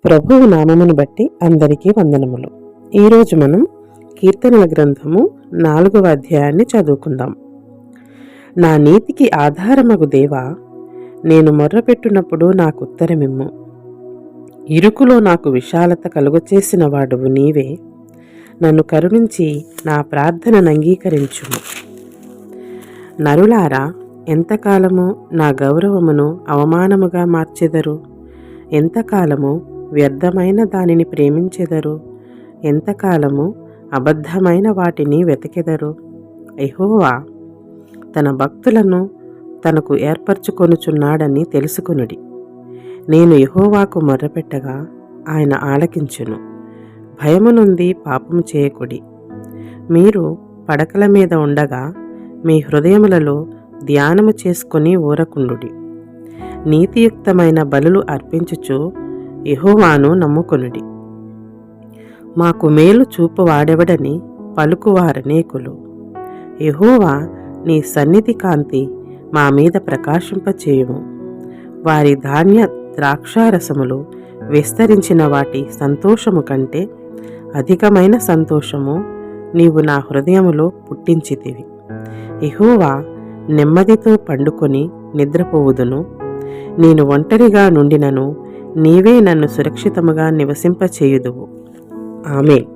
ప్రభువు నామమును బట్టి అందరికీ వందనములు. ఈరోజు మనం కీర్తనల గ్రంథము 4వ అధ్యాయాన్ని చదువుకుందాం. నా నీతికి ఆధారమగు దేవా, నేను మొర్రపెట్టునప్పుడు నాకు ఉత్తరమిమ్ము. ఇరుకులో నాకు విశాలత కలుగచేసిన వాడువు నీవే. నన్ను కరుణించి నా ప్రార్థనను అంగీకరించుము. నరులారా, ఎంతకాలము నా గౌరవమును అవమానముగా మార్చెదరు? ఎంతకాలము వ్యర్థమైన దానిని ప్రేమించెదరు? ఎంతకాలము అబద్ధమైన వాటిని వెతకెదరు? యెహోవా తన భక్తులను తనకు ఏర్పరచుకొనుచున్నాడని తెలుసుకొనుడి. నేను యెహోవాకు మొర్రపెట్టగా ఆయన ఆలకించును. భయము నుండి పాపము చేయకుడి. మీరు పడకల మీద ఉండగా మీ హృదయములలో ధ్యానము చేసుకొని ఊరకుండుడి. నీతియుక్తమైన బలులు అర్పించుచు యెహోవాను నమ్ముకొనుడి. మాకు మేలు చూపువాడెవడని పలుకువారనేకులు. యెహోవా, నీ సన్నిధి కాంతి మా మీద ప్రకాశింపచేయుము. వారి ధాన్య ద్రాక్షారసములు విస్తరించిన వాటి సంతోషము కంటే అధికమైన సంతోషము నీవు నా హృదయములో పుట్టించితివి. యెహోవా, నెమ్మదితో పండుకొని నిద్రపోవుదును. నేను ఒంటరిగా నుండినను నీవే నన్ను సురక్షితముగా నివసింపచేయుదువు. ఆమేన్.